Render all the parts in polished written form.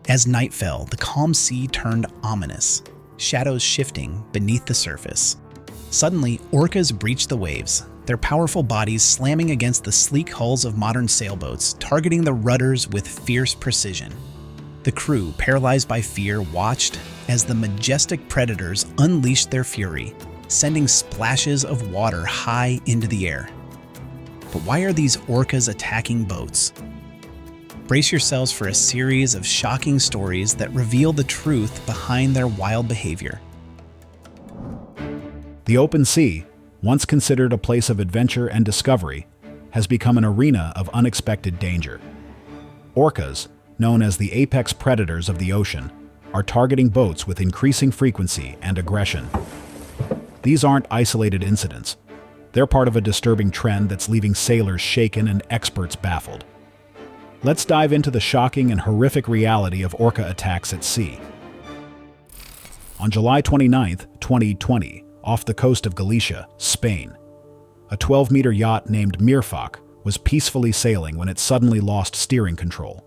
As night fell, the calm sea turned ominous, shadows shifting beneath the surface. Suddenly, orcas breached the waves, their powerful bodies slamming against the sleek hulls of modern sailboats, targeting the rudders with fierce precision. The crew, paralyzed by fear, watched as the majestic predators unleashed their fury, sending splashes of water high into the air. But why are these orcas attacking boats? Brace yourselves for a series of shocking stories that reveal the truth behind their wild behavior. The open sea, once considered a place of adventure and discovery, has become an arena of unexpected danger. Orcas, known as the apex predators of the ocean, are targeting boats with increasing frequency and aggression. These aren't isolated incidents. They're part of a disturbing trend that's leaving sailors shaken and experts baffled. Let's dive into the shocking and horrific reality of orca attacks at sea. On July 29, 2020, off the coast of Galicia, Spain, a 12-meter yacht named Mirfak was peacefully sailing when it suddenly lost steering control.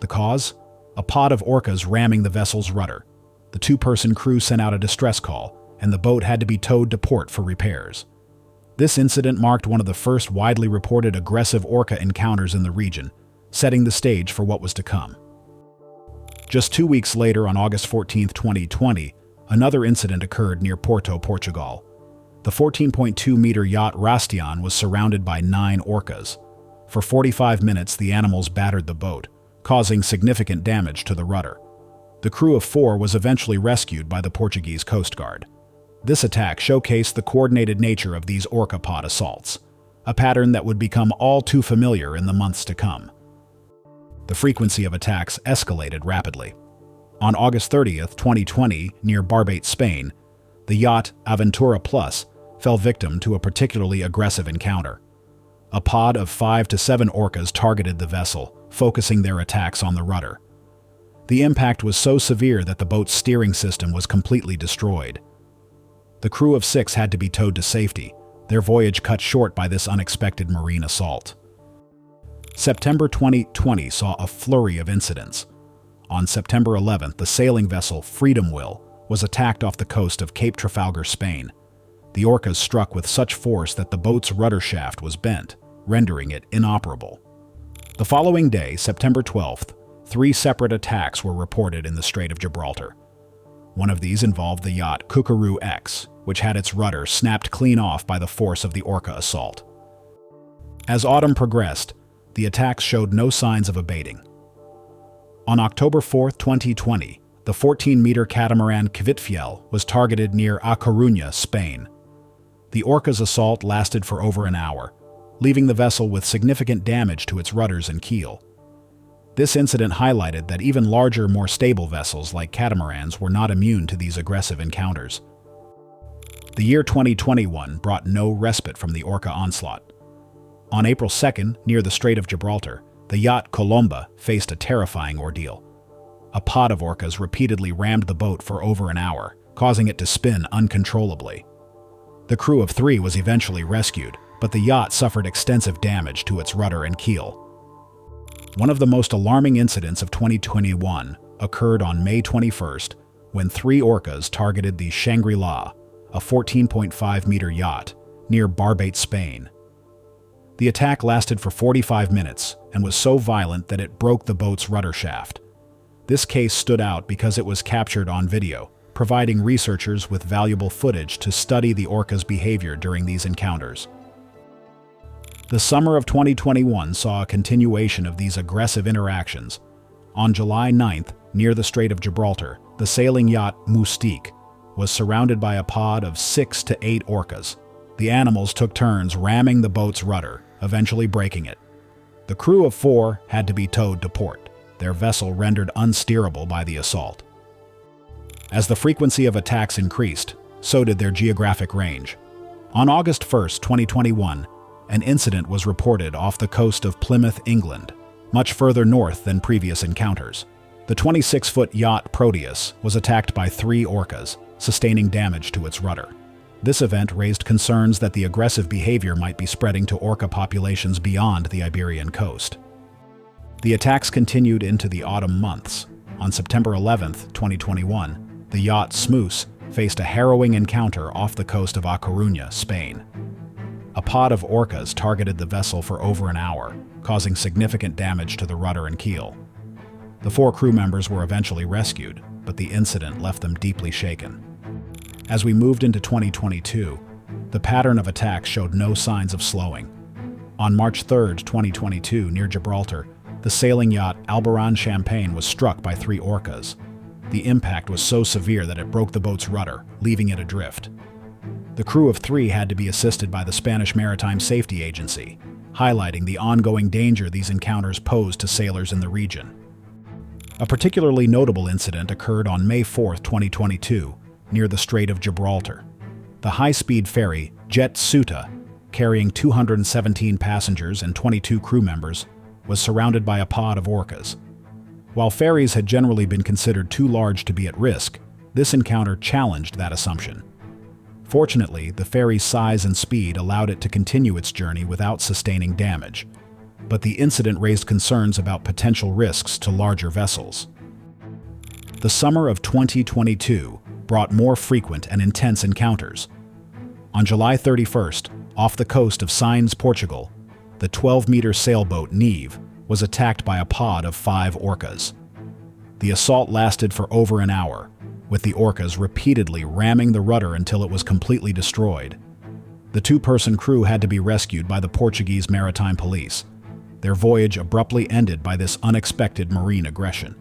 The cause? A pod of orcas ramming the vessel's rudder. The two-person crew sent out a distress call, and the boat had to be towed to port for repairs. This incident marked one of the first widely reported aggressive orca encounters in the region, setting the stage for what was to come. Just 2 weeks later, on August 14, 2020, another incident occurred near Porto, Portugal. The 14.2-meter yacht Rastion was surrounded by 9 orcas. For 45 minutes, the animals battered the boat, causing significant damage to the rudder. The crew of 4 was eventually rescued by the Portuguese Coast Guard. This attack showcased the coordinated nature of these orca pod assaults, a pattern that would become all too familiar in the months to come. The frequency of attacks escalated rapidly. On August 30, 2020, near Barbate, Spain, the yacht Aventura Plus fell victim to a particularly aggressive encounter. A pod of 5 to 7 orcas targeted the vessel, focusing their attacks on the rudder. The impact was so severe that the boat's steering system was completely destroyed. The crew of 6 had to be towed to safety, their voyage cut short by this unexpected marine assault. September 2020 saw a flurry of incidents. On September 11th, the sailing vessel Freedom Will was attacked off the coast of Cape Trafalgar, Spain. The orcas struck with such force that the boat's rudder shaft was bent, rendering it inoperable. The following day, September 12th, 3 separate attacks were reported in the Strait of Gibraltar. One of these involved the yacht Kookaroo X, which had its rudder snapped clean off by the force of the orca assault. As autumn progressed, the attacks showed no signs of abating. On October 4, 2020, the 14-meter catamaran Kvitfiel was targeted near A Coruña, Spain. The orca's assault lasted for over an hour, leaving the vessel with significant damage to its rudders and keel. This incident highlighted that even larger, more stable vessels like catamarans were not immune to these aggressive encounters. The year 2021 brought no respite from the orca onslaught. On April 2nd, near the Strait of Gibraltar, the yacht Colomba faced a terrifying ordeal. A pod of orcas repeatedly rammed the boat for over an hour, causing it to spin uncontrollably. The crew of 3 was eventually rescued, but the yacht suffered extensive damage to its rudder and keel. One of the most alarming incidents of 2021 occurred on May 21st, when 3 orcas targeted the Shangri-La, a 14.5-meter yacht, near Barbate, Spain. The attack lasted for 45 minutes and was so violent that it broke the boat's rudder shaft. This case stood out because it was captured on video, providing researchers with valuable footage to study the orca's behavior during these encounters. The summer of 2021 saw a continuation of these aggressive interactions. On July 9th, near the Strait of Gibraltar, the sailing yacht Moustique was surrounded by a pod of 6 to 8 orcas. The animals took turns ramming the boat's rudder, eventually breaking it. The crew of 4 had to be towed to port, their vessel rendered unsteerable by the assault. As the frequency of attacks increased, so did their geographic range. On August 1st, 2021, an incident was reported off the coast of Plymouth, England, much further north than previous encounters. The 26-foot yacht Proteus was attacked by 3 orcas, sustaining damage to its rudder. This event raised concerns that the aggressive behavior might be spreading to orca populations beyond the Iberian coast. The attacks continued into the autumn months. on September 11, 2021, the yacht Smoose faced a harrowing encounter off the coast of A Coruña, Spain. A pod of orcas targeted the vessel for over an hour, causing significant damage to the rudder and keel. The 4 crew members were eventually rescued, but the incident left them deeply shaken. As we moved into 2022, the pattern of attacks showed no signs of slowing. On March 3, 2022, near Gibraltar, the sailing yacht Albaran Champagne was struck by 3 orcas. The impact was so severe that it broke the boat's rudder, leaving it adrift. The crew of 3 had to be assisted by the Spanish Maritime Safety Agency, highlighting the ongoing danger these encounters pose to sailors in the region. A particularly notable incident occurred on May 4, 2022, near the Strait of Gibraltar. The high-speed ferry Jet Ceuta, carrying 217 passengers and 22 crew members, was surrounded by a pod of orcas. While ferries had generally been considered too large to be at risk, this encounter challenged that assumption. Fortunately, the ferry's size and speed allowed it to continue its journey without sustaining damage, but the incident raised concerns about potential risks to larger vessels. The summer of 2022 brought more frequent and intense encounters. On July 31st, off the coast of Sines, Portugal, the 12-meter sailboat Neve was attacked by a pod of 5 orcas. The assault lasted for over an hour, with the orcas repeatedly ramming the rudder until it was completely destroyed. The 2-person crew had to be rescued by the Portuguese Maritime Police. Their voyage abruptly ended by this unexpected marine aggression.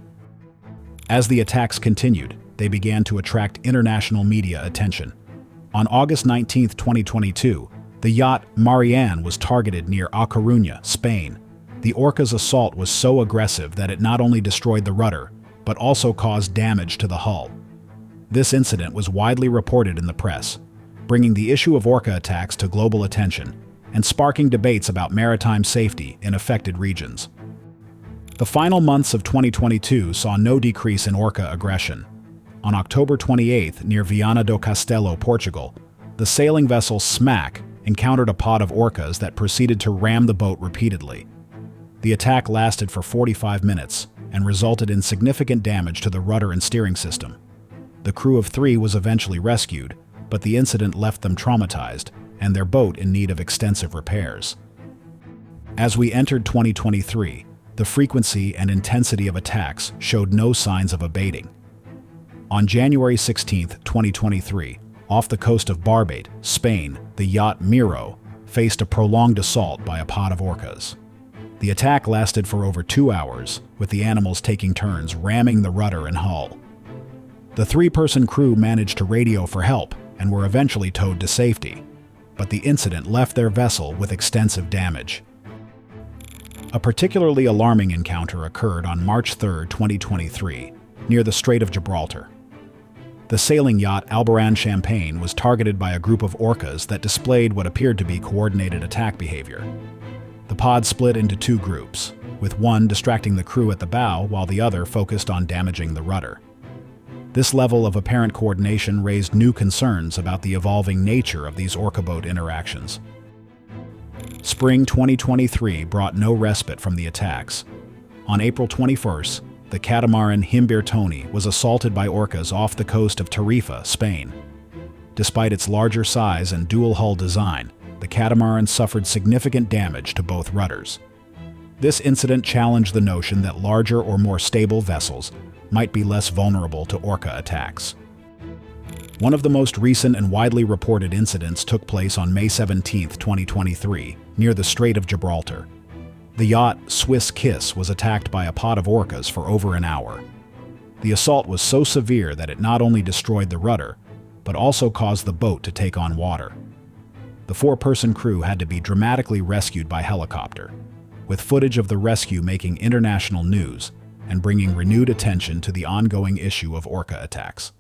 As the attacks continued, they began to attract international media attention. On August 19, 2022, the yacht Marianne was targeted near A Coruña, Spain. The orca's assault was so aggressive that it not only destroyed the rudder, but also caused damage to the hull. This incident was widely reported in the press, bringing the issue of orca attacks to global attention and sparking debates about maritime safety in affected regions. The final months of 2022 saw no decrease in orca aggression. On October 28, near Viana do Castelo, Portugal, the sailing vessel Smack encountered a pod of orcas that proceeded to ram the boat repeatedly. The attack lasted for 45 minutes and resulted in significant damage to the rudder and steering system. The crew of 3 was eventually rescued, but the incident left them traumatized and their boat in need of extensive repairs. As we entered 2023, the frequency and intensity of attacks showed no signs of abating. On January 16, 2023, off the coast of Barbate, Spain, the yacht Miro faced a prolonged assault by a pod of orcas. The attack lasted for over 2 hours, with the animals taking turns ramming the rudder and hull. The 3-person crew managed to radio for help and were eventually towed to safety, but the incident left their vessel with extensive damage. A particularly alarming encounter occurred on March 3, 2023, near the Strait of Gibraltar. The sailing yacht Albaran Champagne was targeted by a group of orcas that displayed what appeared to be coordinated attack behavior. The pod split into 2 groups, with one distracting the crew at the bow while the other focused on damaging the rudder. This level of apparent coordination raised new concerns about the evolving nature of these orca boat interactions. Spring 2023 brought no respite from the attacks. On April 21st, the catamaran Himbertoni was assaulted by orcas off the coast of Tarifa, Spain. Despite its larger size and dual-hull design, the catamaran suffered significant damage to both rudders. This incident challenged the notion that larger or more stable vessels might be less vulnerable to orca attacks. One of the most recent and widely reported incidents took place on May 17, 2023, near the Strait of Gibraltar. The yacht Swiss Kiss was attacked by a pod of orcas for over an hour. The assault was so severe that it not only destroyed the rudder, but also caused the boat to take on water. The 4-person crew had to be dramatically rescued by helicopter, with footage of the rescue making international news and bringing renewed attention to the ongoing issue of orca attacks.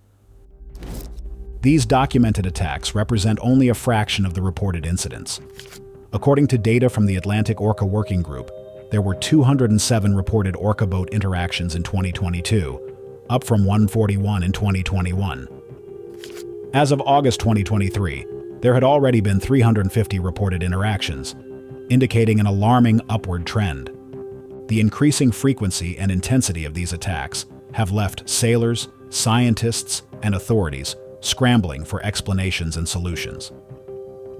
These documented attacks represent only a fraction of the reported incidents. According to data from the Atlantic Orca Working Group, there were 207 reported orca boat interactions in 2022, up from 141 in 2021. As of August 2023, there had already been 350 reported interactions, indicating an alarming upward trend. The increasing frequency and intensity of these attacks have left sailors, scientists, and authorities scrambling for explanations and solutions.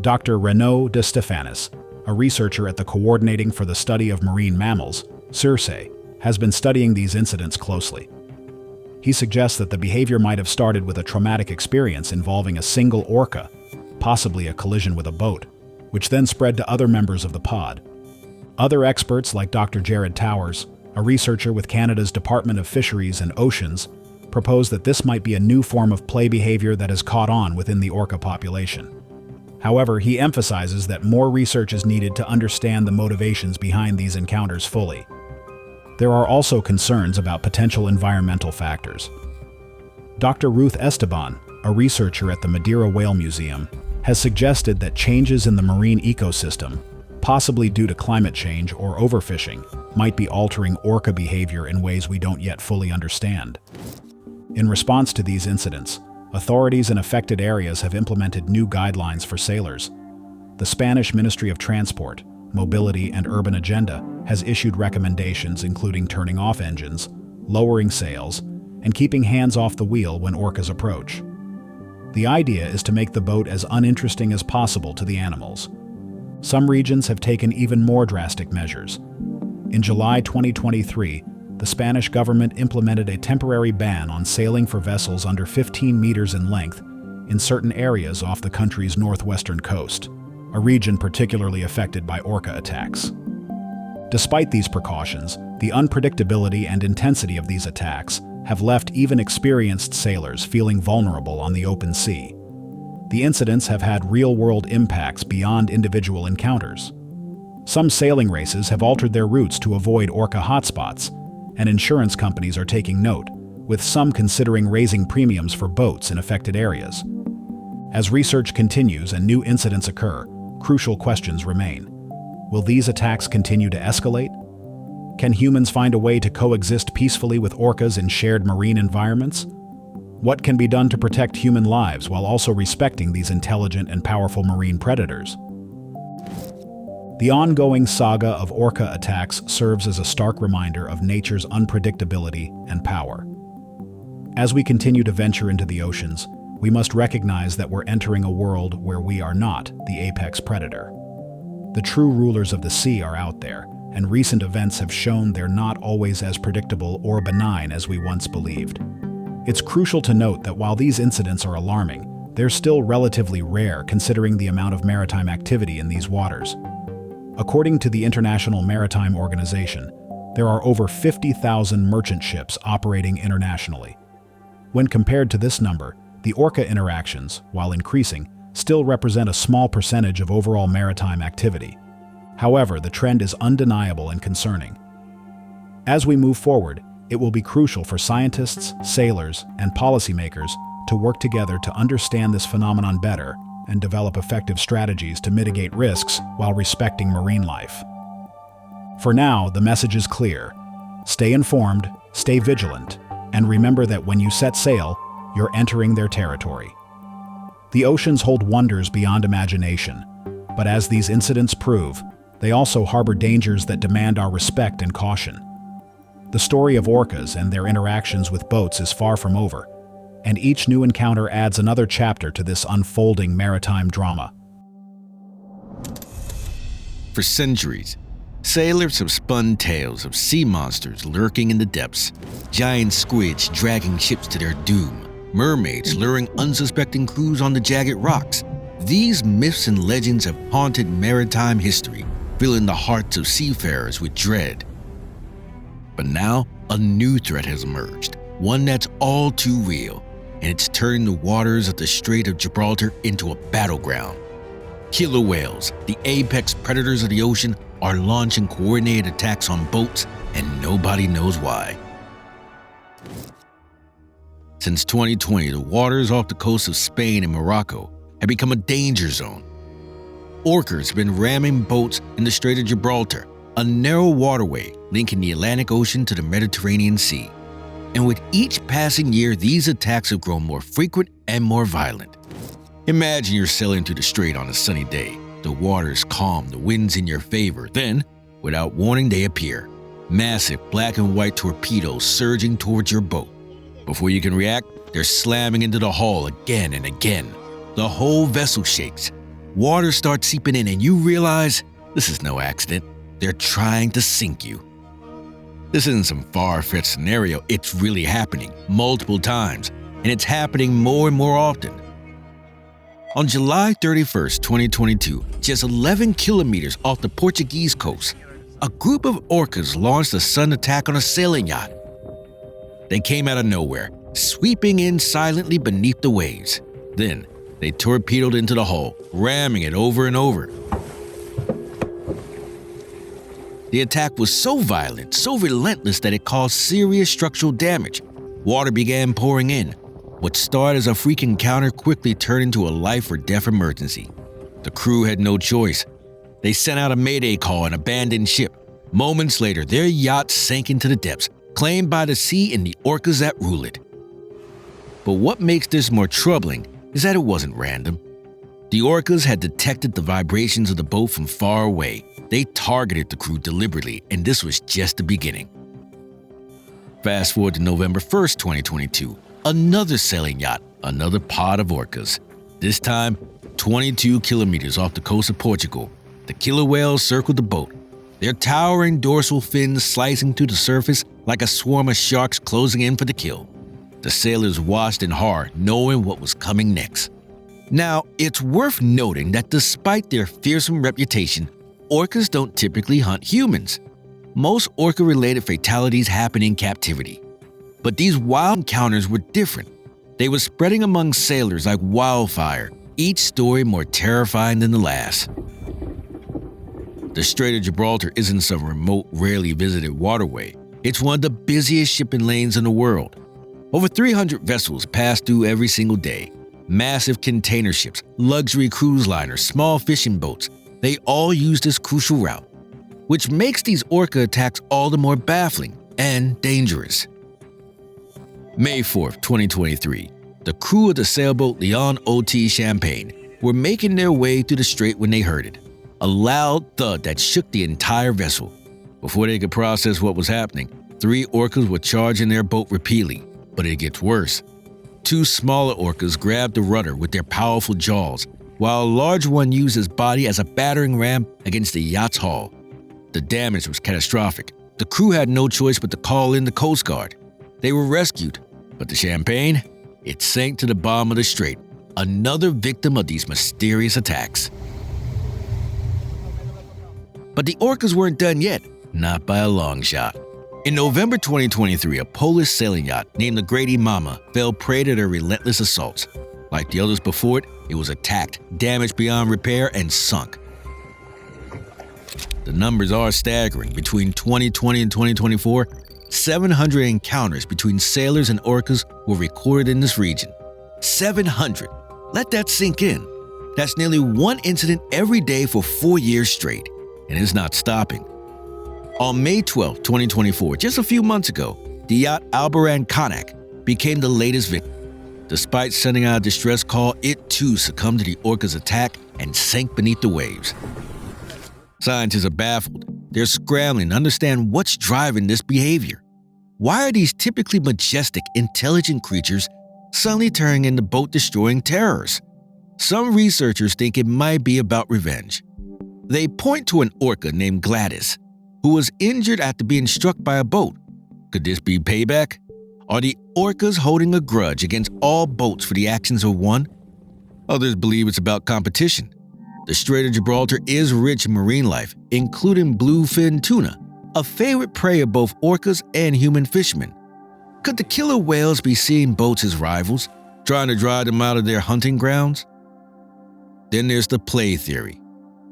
Dr. Renaud de Stephanis, a researcher at the Coordinating for the Study of Marine Mammals, CIRSE, has been studying these incidents closely. He suggests that the behavior might have started with a traumatic experience involving a single orca, possibly a collision with a boat, which then spread to other members of the pod. Other experts like Dr. Jared Towers, a researcher with Canada's Department of Fisheries and Oceans, propose that this might be a new form of play behavior that has caught on within the orca population. However, he emphasizes that more research is needed to understand the motivations behind these encounters fully. There are also concerns about potential environmental factors. Dr. Ruth Esteban, a researcher at the Madeira Whale Museum, has suggested that changes in the marine ecosystem, possibly due to climate change or overfishing, might be altering orca behavior in ways we don't yet fully understand. In response to these incidents, authorities in affected areas have implemented new guidelines for sailors. The Spanish Ministry of Transport, Mobility and Urban Agenda has issued recommendations including turning off engines, lowering sails, and keeping hands off the wheel when orcas approach. The idea is to make the boat as uninteresting as possible to the animals. Some regions have taken even more drastic measures. In July 2023, the Spanish government implemented a temporary ban on sailing for vessels under 15 meters in length in certain areas off the country's northwestern coast, a region particularly affected by orca attacks. Despite these precautions, the unpredictability and intensity of these attacks have left even experienced sailors feeling vulnerable on the open sea. The incidents have had real-world impacts beyond individual encounters. Some sailing races have altered their routes to avoid orca hotspots, and insurance companies are taking note, with some considering raising premiums for boats in affected areas. As research continues and new incidents occur, crucial questions remain. Will these attacks continue to escalate? Can humans find a way to coexist peacefully with orcas in shared marine environments? What can be done to protect human lives while also respecting these intelligent and powerful marine predators? The ongoing saga of orca attacks serves as a stark reminder of nature's unpredictability and power. As we continue to venture into the oceans, we must recognize that we're entering a world where we are not the apex predator. The true rulers of the sea are out there, and recent events have shown they're not always as predictable or benign as we once believed. It's crucial to note that while these incidents are alarming, they're still relatively rare considering the amount of maritime activity in these waters. According to the International Maritime Organization, there are over 50,000 merchant ships operating internationally. When compared to this number, the orca interactions, while increasing, still represent a small percentage of overall maritime activity. However, the trend is undeniable and concerning. As we move forward, it will be crucial for scientists, sailors, and policymakers to work together to understand this phenomenon better and develop effective strategies to mitigate risks while respecting marine life. For now, the message is clear. Stay informed, stay vigilant, and remember that when you set sail, you're entering their territory. The oceans hold wonders beyond imagination, but as these incidents prove, they also harbor dangers that demand our respect and caution. The story of orcas and their interactions with boats is far from over, and each new encounter adds another chapter to this unfolding maritime drama. For centuries, sailors have spun tales of sea monsters lurking in the depths, giant squids dragging ships to their doom, mermaids luring unsuspecting crews on the jagged rocks. These myths and legends have haunted maritime history, filling the hearts of seafarers with dread. But now, a new threat has emerged, one that's all too real, and it's turned the waters of the Strait of Gibraltar into a battleground. Killer whales, the apex predators of the ocean, are launching coordinated attacks on boats, and nobody knows why. Since 2020, the waters off the coast of Spain and Morocco have become a danger zone. Orcas have been ramming boats in the Strait of Gibraltar, a narrow waterway linking the Atlantic Ocean to the Mediterranean Sea. And with each passing year, these attacks have grown more frequent and more violent. Imagine you're sailing through the strait on a sunny day. The water's calm, the wind's in your favor. Then, without warning, they appear. massive black and white torpedoes surging towards your boat. Before you can react, they're slamming into the hull again and again. The whole vessel shakes. Water starts seeping in and you realize this is no accident. They're trying to sink you. This isn't some far-fetched scenario. It's really happening multiple times, and it's happening more and more often. On July 31st, 2022, just 11 kilometers off the Portuguese coast, a group of orcas launched a sudden attack on a sailing yacht. They came out of nowhere, sweeping in silently beneath the waves. Then, they torpedoed into the hull, ramming it over and over. The attack was so violent, so relentless that it caused serious structural damage. Water began pouring in. What started as a freak encounter quickly turned into a life or death emergency. The crew had no choice. They sent out a mayday call and abandoned ship. Moments later, their yacht sank into the depths, claimed by the sea and the orcas that rule it. But what makes this more troubling is that it wasn't random. The orcas had detected the vibrations of the boat from far away. They targeted the crew deliberately, and this was just the beginning. Fast forward to November 1st, 2022, another sailing yacht, another pod of orcas. This time, 22 kilometers off the coast of Portugal, the killer whales circled the boat, their towering dorsal fins slicing through the surface like a swarm of sharks closing in for the kill. The sailors watched in horror, knowing what was coming next. Now, it's worth noting that despite their fearsome reputation, orcas don't typically hunt humans. Most orca-related fatalities happen in captivity. But these wild encounters were different. They were spreading among sailors like wildfire, each story more terrifying than the last. The Strait of Gibraltar isn't some remote, rarely visited waterway. It's one of the busiest shipping lanes in the world. Over 300 vessels pass through every single day. Massive container ships, luxury cruise liners, small fishing boats, they all use this crucial route, which makes these orca attacks all the more baffling and dangerous. May 4th, 2023, the crew of the sailboat Leon O.T. Champagne were making their way through the strait when they heard it, a loud thud that shook the entire vessel. Before they could process what was happening, 3 orcas were charging their boat repeatedly, but it gets worse. 2 smaller orcas grabbed the rudder with their powerful jaws, while a large one used his body as a battering ram against the yacht's hull. The damage was catastrophic. The crew had no choice but to call in the Coast Guard. They were rescued, but the Champagne, it sank to the bottom of the strait, another victim of these mysterious attacks. But the orcas weren't done yet, not by a long shot. In November 2023, a Polish sailing yacht named the Grady Mama fell prey to their relentless assaults. Like the others before it, it was attacked, damaged beyond repair, and sunk. The numbers are staggering. Between 2020 and 2024, 700 encounters between sailors and orcas were recorded in this region. 700! Let that sink in. That's nearly one incident every day for 4 years straight, and it's not stopping. On May 12, 2024, just a few months ago, the yacht Albaran Konak became the latest victim. Despite sending out a distress call, it too succumbed to the orca's attack and sank beneath the waves. Scientists are baffled. They're scrambling to understand what's driving this behavior. Why are these typically majestic, intelligent creatures suddenly turning into boat-destroying terrors? Some researchers think it might be about revenge. They point to an orca named Gladys, who was injured after being struck by a boat. Could this be payback? Are the orcas holding a grudge against all boats for the actions of one? Others believe it's about competition. The Strait of Gibraltar is rich in marine life, including bluefin tuna, a favorite prey of both orcas and human fishermen. Could the killer whales be seeing boats as rivals, trying to drive them out of their hunting grounds? Then there's the play theory.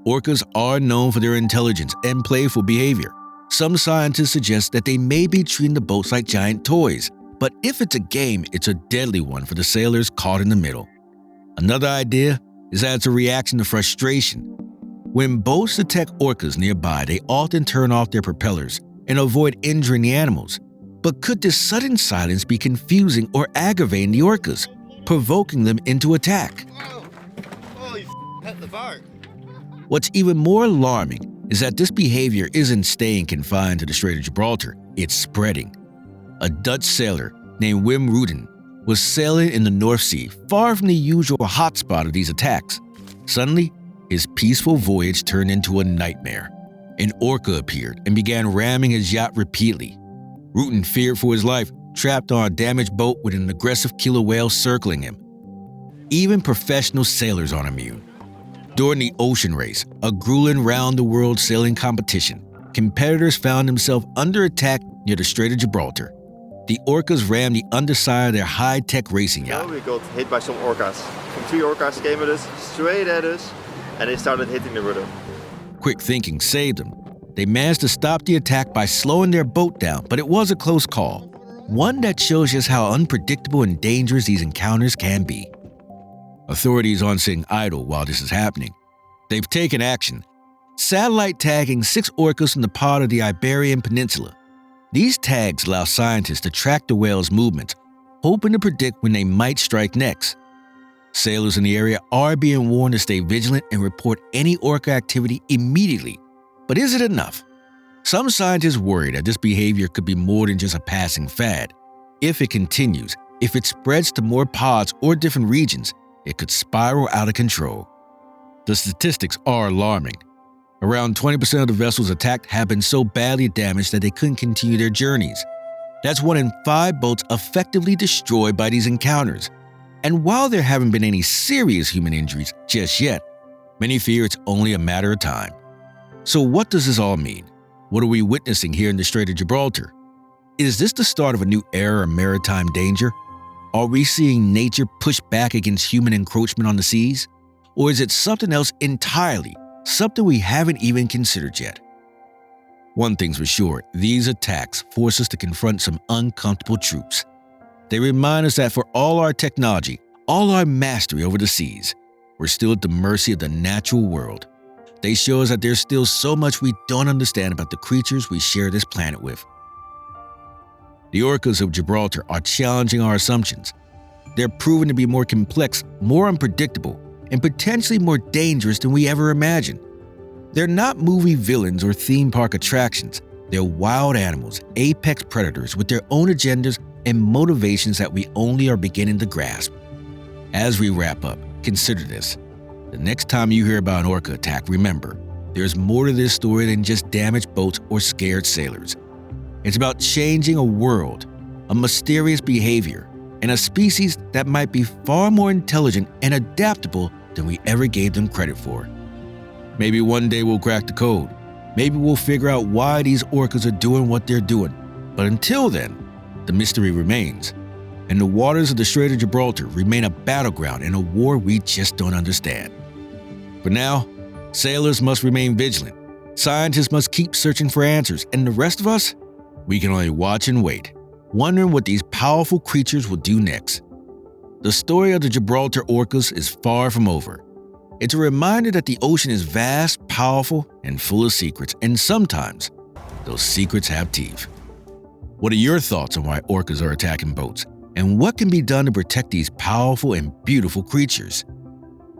Orcas are known for their intelligence and playful behavior. Some scientists suggest that they may be treating the boats like giant toys, but if it's a game, it's a deadly one for the sailors caught in the middle. Another idea is that it's a reaction to frustration. When boats detect orcas nearby, they often turn off their propellers and avoid injuring the animals. But could this sudden silence be confusing or aggravating the orcas, provoking them into attack? Holy hit the boat. What's even more alarming is that this behavior isn't staying confined to the Strait of Gibraltar, it's spreading. A Dutch sailor named Wim Ruden was sailing in the North Sea, far from the usual hotspot of these attacks. Suddenly, his peaceful voyage turned into a nightmare. An orca appeared and began ramming his yacht repeatedly. Ruden feared for his life, trapped on a damaged boat with an aggressive killer whale circling him. Even professional sailors aren't immune. During the ocean race, a grueling round-the-world sailing competition, competitors found themselves under attack near the Strait of Gibraltar. The orcas rammed the underside of their high-tech racing yacht. We got hit by some orcas. Some 3 orcas came at us, straight at us, and they started hitting the rudder. Quick thinking saved them. They managed to stop the attack by slowing their boat down, but it was a close call. One that shows us how unpredictable and dangerous these encounters can be. Authorities aren't sitting idle while this is happening. They've taken action, satellite tagging 6 orcas in the part of the Iberian Peninsula. These tags allow scientists to track the whales' movements, hoping to predict when they might strike next. Sailors in the area are being warned to stay vigilant and report any orca activity immediately. But is it enough? Some scientists worry that this behavior could be more than just a passing fad. If it continues, if it spreads to more pods or different regions, it could spiral out of control. The statistics are alarming. Around 20% of the vessels attacked have been so badly damaged that they couldn't continue their journeys. That's 1 in 5 boats effectively destroyed by these encounters. And while there haven't been any serious human injuries just yet, many fear it's only a matter of time. So what does this all mean? What are we witnessing here in the Strait of Gibraltar? Is this the start of a new era of maritime danger? Are we seeing nature push back against human encroachment on the seas? Or is it something else entirely, something we haven't even considered yet? One thing's for sure, these attacks force us to confront some uncomfortable truths. They remind us that for all our technology, all our mastery over the seas, we're still at the mercy of the natural world. They show us that there's still so much we don't understand about the creatures we share this planet with. The orcas of Gibraltar are challenging our assumptions. They're proven to be more complex, more unpredictable, and potentially more dangerous than we ever imagined. They're not movie villains or theme park attractions. They're wild animals, apex predators with their own agendas and motivations that we only are beginning to grasp. As we wrap up, consider this. The next time you hear about an orca attack, remember, there's more to this story than just damaged boats or scared sailors. It's about changing a world, a mysterious behavior, and a species that might be far more intelligent and adaptable than we ever gave them credit for. Maybe one day we'll crack the code. Maybe we'll figure out why these orcas are doing what they're doing. But until then, the mystery remains, and the waters of the Strait of Gibraltar remain a battleground in a war we just don't understand. For now, sailors must remain vigilant, scientists must keep searching for answers, and the rest of us, we can only watch and wait, wondering what these powerful creatures will do next. The story of the Gibraltar orcas is far from over. It's a reminder that the ocean is vast, powerful, and full of secrets, and sometimes those secrets have teeth. What are your thoughts on why orcas are attacking boats, and what can be done to protect these powerful and beautiful creatures?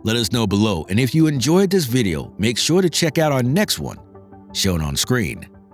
Let us know below, and if you enjoyed this video, make sure to check out our next one, shown on screen.